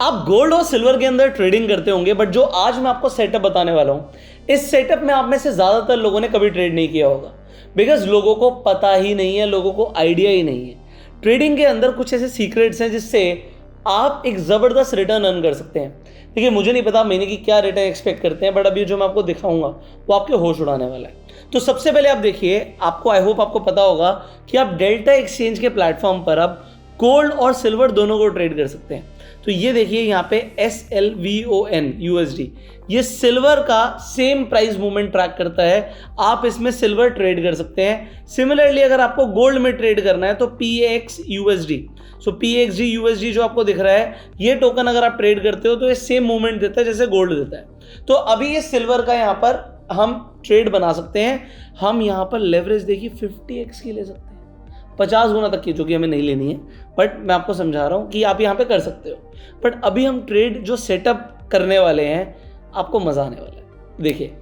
आप गोल्ड और सिल्वर के अंदर ट्रेडिंग करते होंगे, बट जो आज मैं आपको सेटअप बताने वाला हूं, इस सेटअप में आप में से ज्यादातर लोगों ने कभी ट्रेड नहीं किया होगा, बिकॉज लोगों को पता ही नहीं है, लोगों को आइडिया ही नहीं है। ट्रेडिंग के अंदर कुछ ऐसे सीक्रेट्स हैं जिससे आप एक जबरदस्त रिटर्न अर्न कर सकते हैं। देखिए, मुझे नहीं पता महीने की क्या रिटर्न एक्सपेक्ट करते हैं, बट अभी जो मैं आपको दिखाऊंगा वो आपके होश उड़ाने वाला है। तो सबसे पहले आप देखिए, आपको आई होप आपको पता होगा कि आप डेल्टा एक्सचेंज के प्लेटफॉर्म पर अब गोल्ड और सिल्वर दोनों को ट्रेड कर सकते हैं। तो ये देखिए यहाँ पे SLVON USD, ये सिल्वर का सेम प्राइस मूवमेंट ट्रैक करता है। आप इसमें सिल्वर ट्रेड कर सकते हैं। सिमिलरली अगर आपको गोल्ड में ट्रेड करना है तो PAX USD, सो PAXG USD जो आपको दिख रहा है, ये टोकन अगर आप ट्रेड करते हो तो ये सेम मूवमेंट देता है जैसे गोल्ड देता है। तो अभी ये सिल्वर का यहाँ पर हम ट्रेड बना सकते हैं। हम यहाँ पर लेवरेज देखिए 50x की ले सकते हैं, 50 गुना तक की, जो कि हमें नहीं लेनी है, बट मैं आपको समझा रहा हूँ कि आप यहाँ पे कर सकते हो। बट अभी हम ट्रेड जो सेटअप करने वाले हैं, आपको मज़ा आने वाला है। देखिए,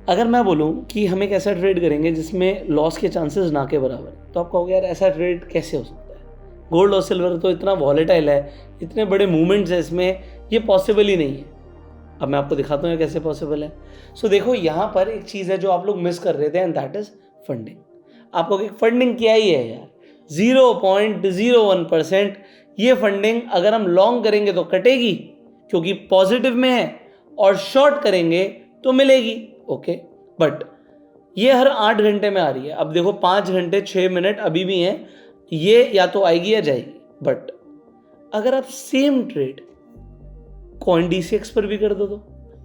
अगर मैं बोलूँ कि हम एक ऐसा ट्रेड करेंगे जिसमें लॉस के चांसेस ना के बराबर, तो आप कहोगे यार ऐसा ट्रेड कैसे हो सकता है? गोल्ड और सिल्वर तो इतना वॉलेटाइल है, इतने बड़े मूवमेंट्स है इसमें, ये पॉसिबल ही नहीं है। अब मैं आपको दिखाता हूँ कैसे पॉसिबल है। सो देखो, यहाँ पर एक चीज़ है जो आप लोग मिस कर रहे थे, एंड दैट इज़ फंडिंग। आप लोग एक फंडिंग किया ही है यार, 0.01%। ये फंडिंग अगर हम लॉन्ग करेंगे तो कटेगी क्योंकि पॉजिटिव में है, और शॉर्ट करेंगे तो मिलेगी। ओके, बट ये हर 8 घंटे में आ रही है। अब देखो 5 घंटे 6 मिनट अभी भी हैं, ये या तो आएगी या जाएगी। बट अगर आप सेम ट्रेड CoinDCX पर भी कर दो, तो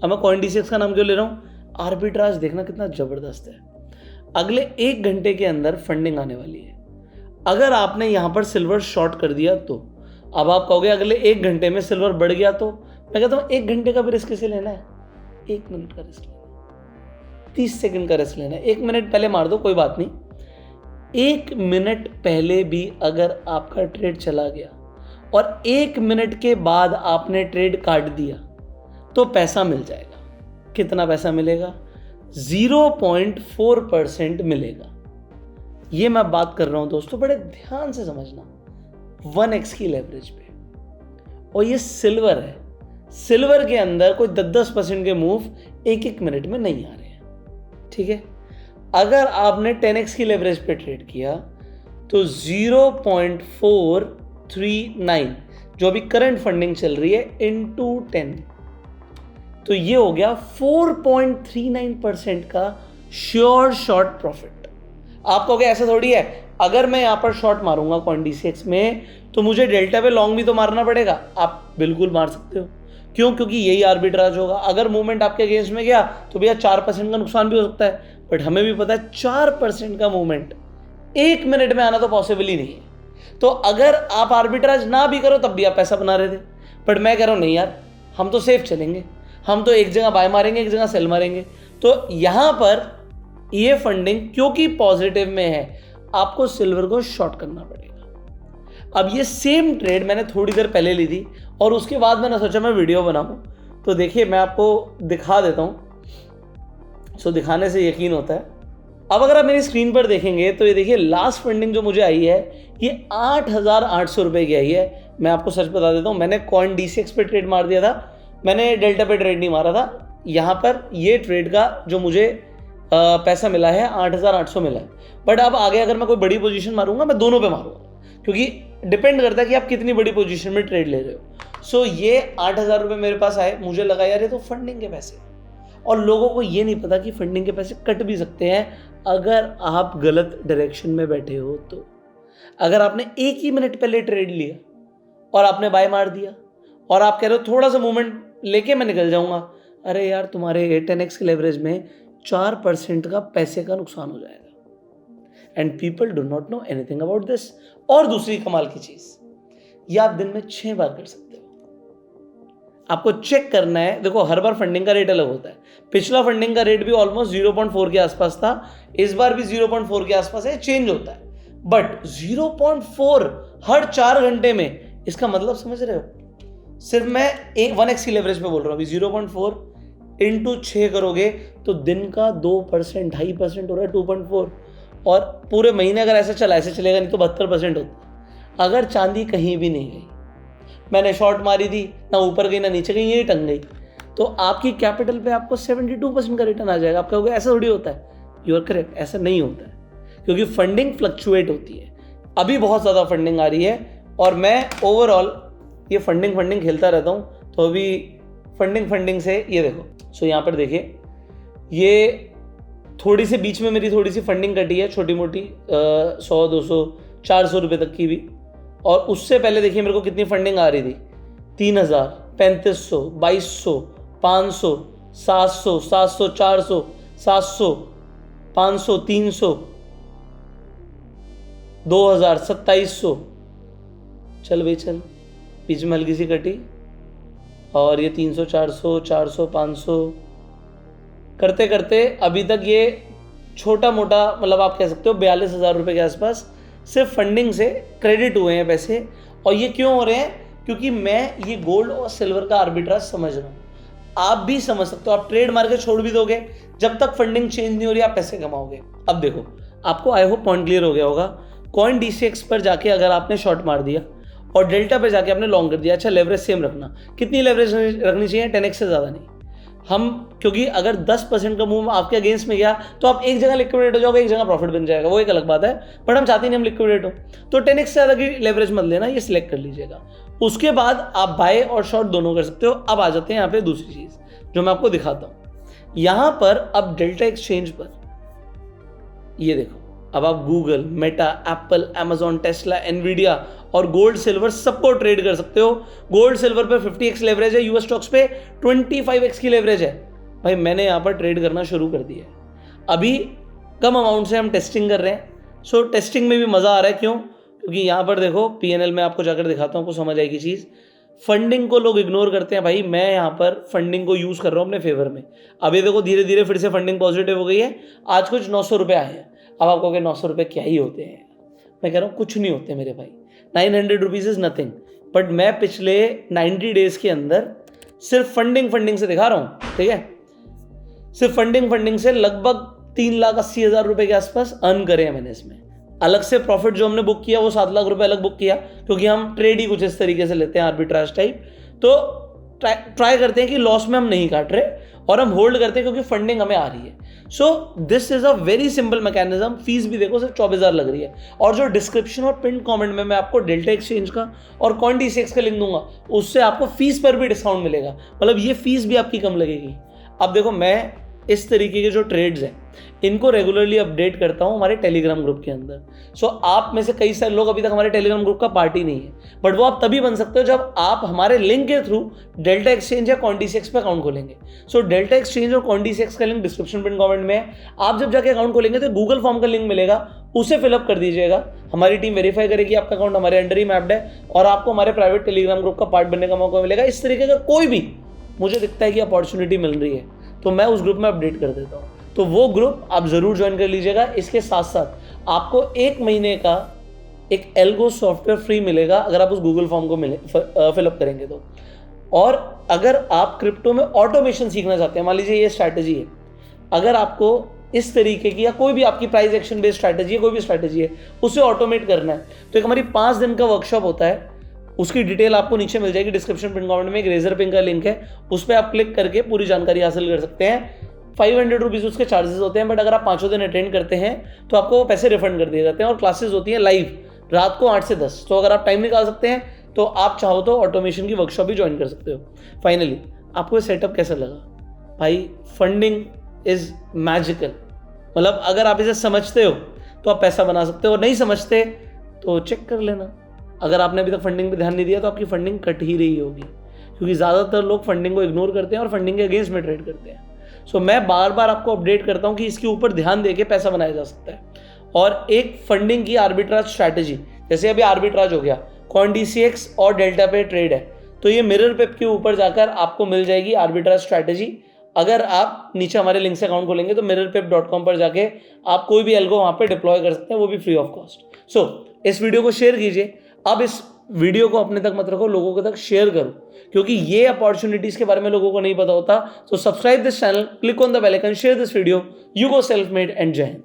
अब मैं CoinDCX का नाम क्यों ले रहा हूँ, आर्बिट्राज देखना कितना ज़बरदस्त है। अगले 1 घंटे के अंदर फंडिंग आने वाली है। अगर आपने यहाँ पर सिल्वर शॉर्ट कर दिया तो अब आप कहोगे अगले 1 घंटे में सिल्वर बढ़ गया, तो मैं कहता हूँ 1 घंटे का भी रिस्क कैसे लेना है, 1 मिनट का रिस्क लेना है, 30 सेकंड का रिस्क लेना है। 1 मिनट पहले मार दो कोई बात नहीं, 1 मिनट पहले भी अगर आपका ट्रेड चला गया और 1 मिनट के बाद आपने ट्रेड काट दिया तो पैसा मिल जाएगा। कितना पैसा मिलेगा? 0.4% मिलेगा। ये मैं बात कर रहा हूं दोस्तों, बड़े ध्यान से समझना, 1x की लेवरेज पे। और ये सिल्वर है, सिल्वर के अंदर कोई 10% के मूव 1-1 मिनट में नहीं आ रहे हैं, ठीक है। अगर आपने 10x की लेवरेज पे ट्रेड किया तो 0.439 जो अभी करंट फंडिंग चल रही है इनटू 10, तो ये हो गया 4.39% का श्योर शॉर्ट प्रॉफिट। आप कहोगे ऐसा थोड़ी है, अगर मैं यहां पर शॉर्ट मारूंगा CoinDCX में तो मुझे डेल्टा पे लॉन्ग भी तो मारना पड़ेगा। आप बिल्कुल मार सकते हो, क्यों? क्योंकि यही आर्बिट्राज होगा। अगर मूवमेंट आपके अगेंस्ट में गया तो भैया 4% का नुकसान भी हो सकता है, बट हमें भी पता है 4% का मूवमेंट 1 मिनट में आना तो पॉसिबल ही नहीं है। तो अगर आप आर्बिट्राज ना भी करो तब भी आप पैसा बना रहे थे, बट मैं कह रहा हूं नहीं यार, हम तो सेफ चलेंगे, हम तो एक जगह बाय मारेंगे, एक जगह सेल मारेंगे। तो यहां पर ये फंडिंग क्योंकि पॉजिटिव में है, आपको सिल्वर को शॉर्ट करना पड़ेगा। अब ये सेम ट्रेड मैंने थोड़ी देर पहले ली थी और उसके बाद मैंने सोचा मैं वीडियो बनाऊं, तो देखिए मैं आपको दिखा देता हूं। सो दिखाने से यकीन होता है। अब अगर आप मेरी स्क्रीन पर देखेंगे तो ये देखिए, लास्ट फंडिंग जो मुझे आई है ये 8,800 रुपये की आई है। मैं आपको सच बता देता हूं, मैंने CoinDCX पे ट्रेड मार दिया था, मैंने डेल्टा पे ट्रेड नहीं मारा था। यहाँ पर ये ट्रेड का जो मुझे पैसा मिला है 8,800 मिला है। बट अब आगे अगर मैं कोई बड़ी पोजीशन मारूंगा, मैं दोनों पे मारूंगा, क्योंकि डिपेंड करता है कि आप कितनी बड़ी पोजीशन में ट्रेड ले रहे हो। सो ये 8,000 रुपये मेरे पास आए, मुझे लगा यार ये तो फंडिंग के पैसे, और लोगों को ये नहीं पता कि फंडिंग के पैसे कट भी सकते हैं अगर आप गलत डायरेक्शन में बैठे हो। तो अगर आपने 1 ही मिनट पहले ट्रेड लिया और आपने बाय मार दिया और आप कह रहे हो थोड़ा सा मूवमेंट लेके मैं निकल जाऊंगा, अरे यार तुम्हारे 10x के लेवरेज में 4% का पैसे का नुकसान हो जाएगा। And people do not know anything about this. और दूसरी कमाल की चीज, ये आप दिन में 6 बार कर सकते हो। आपको चेक करना है, देखो हर बार फंडिंग का रेट अलग होता है। पिछला फंडिंग का रेट भी ऑलमोस्ट 0.4 के आसपास था, इस बार भी 0.4 के आसपास है, चेंज होता है। बट 0.4 हर 4 घंटे में, इसका मतलब समझ रहे हो? सिर्फ मैं 1x की लेवरेज पे बोल रहा हूँ। अभी 0.4 इंटू 6 करोगे तो दिन का 2%, 2.5% हो रहा है, 2.4। और पूरे महीने अगर ऐसे चला, ऐसे चलेगा नहीं तो 72% होता। अगर चांदी कहीं भी नहीं गई, मैंने शॉर्ट मारी थी, ना ऊपर गई ना नीचे गई, यही टंग गई, तो आपकी कैपिटल पे आपको 72% का रिटर्न आ जाएगा। आप कहोगे ऐसा थोड़ी होता है, यू आर करेक्ट, ऐसा नहीं होता है, क्योंकि फंडिंग फ्लक्चुएट होती है। अभी बहुत ज़्यादा फंडिंग आ रही है और मैं ओवरऑल ये फंडिंग खेलता रहता हूँ, तो अभी फंडिंग से ये देखो, सो यहाँ पर देखिए, ये थोड़ी सी बीच में मेरी थोड़ी सी फंडिंग कटी है, छोटी मोटी 100 200 400 रुपये तक की भी, और उससे पहले देखिए मेरे को कितनी फंडिंग आ रही थी, 3000, 3500, 2200, 500, 700, 700, 400, 700, 500, 300, 2000, 2700, चल भाई चल, बीच में हल्की सी कटी, और ये 300, 400, 400, 500 करते करते अभी तक ये छोटा मोटा, मतलब आप कह सकते हो 42,000 रुपये के आसपास सिर्फ फंडिंग से क्रेडिट हुए हैं पैसे। और ये क्यों हो रहे हैं? क्योंकि मैं ये गोल्ड और सिल्वर का आर्बिट्राज समझ रहा हूँ। आप भी समझ सकते हो, आप ट्रेड मार के छोड़ भी दोगे, जब तक फंडिंग चेंज नहीं हो रही आप पैसे कमाओगे। अब देखो, आपको आई होप पॉइंट क्लियर हो गया होगा। कॉइन DCX पर जाके अगर आपने शॉर्ट मार दिया और डेल्टा पे जाके आपने लॉन्ग कर दिया, अच्छा लेवरेज सेम रखना, कितनी लेवरेज रखनी चाहिए? 10x से ज़्यादा नहीं। हम क्योंकि अगर 10% का मूव आपके अगेंस्ट में गया तो आप एक जगह लिक्विडेट हो जाओगे, एक जगह प्रॉफिट बन जाएगा, वो एक अलग बात है, बट हम चाहते नहीं हम लिक्विडेट हो, तो 10x से ज़्यादा की लेवरेज मत लेना, ये सिलेक्ट कर लीजिएगा। उसके बाद आप बाय और शॉर्ट दोनों कर सकते हो। अब आ जाते हैं यहाँ पे दूसरी चीज़ जो मैं आपको दिखाता हूँ। यहाँ पर अब डेल्टा एक्सचेंज पर ये देखो, अब आप Google, Meta, Apple, Amazon, Tesla, Nvidia और गोल्ड सिल्वर सबको ट्रेड कर सकते हो। गोल्ड सिल्वर पे 50x लेवरेज है, यूएस स्टॉक्स पे 25x की लेवरेज है। भाई मैंने यहाँ पर ट्रेड करना शुरू कर दिया है। अभी कम अमाउंट से हम टेस्टिंग कर रहे हैं, सो टेस्टिंग में भी मज़ा आ रहा है। क्यों? क्योंकि यहाँ पर देखो, PNL में आपको जाकर दिखाता हूँ, आपको समझ आएगी चीज़। फंडिंग को लोग इग्नोर करते हैं, भाई मैं यहाँ पर फंडिंग को यूज़ कर रहा हूँ अपने फेवर में। अभी देखो धीरे धीरे फिर से फंडिंग पॉजिटिव हो गई है, आज कुछ 900 रुपये आए हैं। अब आप कहोगे 900 रुपये क्या ही होते हैं? मैं कह रहा हूँ कुछ नहीं होते मेरे भाई, 900 रुपीज़ इज़ नथिंग। बट मैं पिछले 90 डेज़ के अंदर सिर्फ फंडिंग से दिखा रहा हूँ, ठीक है? सिर्फ फंडिंग से लगभग 3,80,000 रुपये के आसपास अर्न करे हैं मैंने इसमें। अलग से प्रॉफिट जो हमने बुक किया वो 7 लाख रुपए अलग बुक किया, क्योंकि हम ट्रेड ही कुछ इस तरीके से लेते हैं, आर्बिट्राज टाइप। तो ट्राई करते हैं कि लॉस में हम नहीं काट रहे और हम होल्ड करते हैं, क्योंकि फंडिंग हमें आ रही है। So this is a very simple mechanism. Fees भी देखो सिर्फ 24,000 लग रही है। और जो डिस्क्रिप्शन और पिन कमेंट में मैं आपको डेल्टा एक्सचेंज का और कॉइन DCX का लिंक दूंगा, उससे आपको फीस पर भी डिस्काउंट मिलेगा, मतलब ये फीस भी आपकी कम लगेगी। अब देखो, मैं इस तरीके के जो ट्रेड्स हैं इनको रेगुलरली अपडेट करता हूं हमारे टेलीग्राम ग्रुप के अंदर। सो आप में से कई सारे लोग अभी तक हमारे टेलीग्राम ग्रुप का पार्टी नहीं है, बट वो आप तभी बन सकते हो जब आप हमारे लिंक के थ्रू डेल्टा एक्सचेंज या कॉइन DCX पे अकाउंट खोलेंगे। सो डेल्टा एक्सचेंज और कॉइन DCX का लिंक डिस्क्रिप्शन पिन कमेंट में है। आप जब जाके अकाउंट खोलेंगे तो गूगल फॉर्म का लिंक मिलेगा, उसे फिलअप कर दीजिएगा। हमारी टीम वेरीफाई करेगी आपका अकाउंट हमारे अंडर ही मैप्ड है और आपको हमारे प्राइवेट टेलीग्राम ग्रुप का पार्ट बनने का मौका मिलेगा। इस तरीके का कोई भी मुझे दिखता है कि अपॉर्चुनिटी मिल रही है तो मैं उस ग्रुप में अपडेट कर देता हूँ, तो वो ग्रुप आप ज़रूर ज्वाइन कर लीजिएगा। इसके साथ साथ आपको 1 महीने का एक एल्गो सॉफ्टवेयर फ्री मिलेगा अगर आप उस गूगल फॉर्म को फिलअप करेंगे तो। और अगर आप क्रिप्टो में ऑटोमेशन सीखना चाहते हैं, मान लीजिए ये स्ट्रैटेजी है, अगर आपको इस तरीके की या कोई भी आपकी प्राइस एक्शन बेस्ड स्ट्रैटेजी है, कोई भी स्ट्रैटेजी है, उसे ऑटोमेट करना है, तो एक हमारी 5 दिन का वर्कशॉप होता है। उसकी डिटेल आपको नीचे मिल जाएगी डिस्क्रिप्शन पिन कमेंट में, एक रेजर पिन का लिंक है, उस पर आप क्लिक करके पूरी जानकारी हासिल कर सकते हैं। 500 रुपीज़ उसके चार्जेस होते हैं, बट अगर आप 5 दिन अटेंड करते हैं तो आपको वो पैसे रिफंड कर दिए जाते हैं। और क्लासेस होती हैं लाइव रात को 8 से 10, तो अगर आप टाइम निकाल सकते हैं तो आप चाहो तो ऑटोमेशन की वर्कशॉप भी ज्वाइन कर सकते हो। फाइनली आपको ये सेटअप कैसा लगा? भाई फंडिंग इज़ मैजिकल, मतलब अगर आप इसे समझते हो तो आप पैसा बना सकते हो, और नहीं समझते तो चेक कर लेना। अगर आपने अभी तक फंडिंग पे ध्यान नहीं दिया तो आपकी फंडिंग कट ही रही होगी, क्योंकि ज़्यादातर लोग फंडिंग को इग्नोर करते हैं और फंडिंग के अगेंस्ट में ट्रेड करते हैं। सो मैं बार बार आपको अपडेट करता हूँ कि इसके ऊपर ध्यान देके पैसा बनाया जा सकता है। और एक फंडिंग की आर्बिट्राज स्ट्रैटेजी, जैसे अभी आर्बिट्राज हो गया, कॉइन DCX और डेल्टा पे ट्रेड है, तो ये मिरर पेप के ऊपर जाकर आपको मिल जाएगी आर्बिट्राज स्ट्रैटेजी। अगर आप नीचे हमारे लिंक से अकाउंट खोलेंगे तो mirrorpep.com पर जाके आप कोई भी एल्गो वहाँ पे डिप्लॉय कर सकते हैं, वो भी फ्री ऑफ कॉस्ट। सो इस वीडियो को शेयर कीजिए। अब इस वीडियो को अपने तक मत रखो, लोगों के तक शेयर करो, क्योंकि ये अपॉर्चुनिटीज के बारे में लोगों को नहीं पता होता। So subscribe this channel, click on the bell icon, share this video. You go self made and जय हिंद।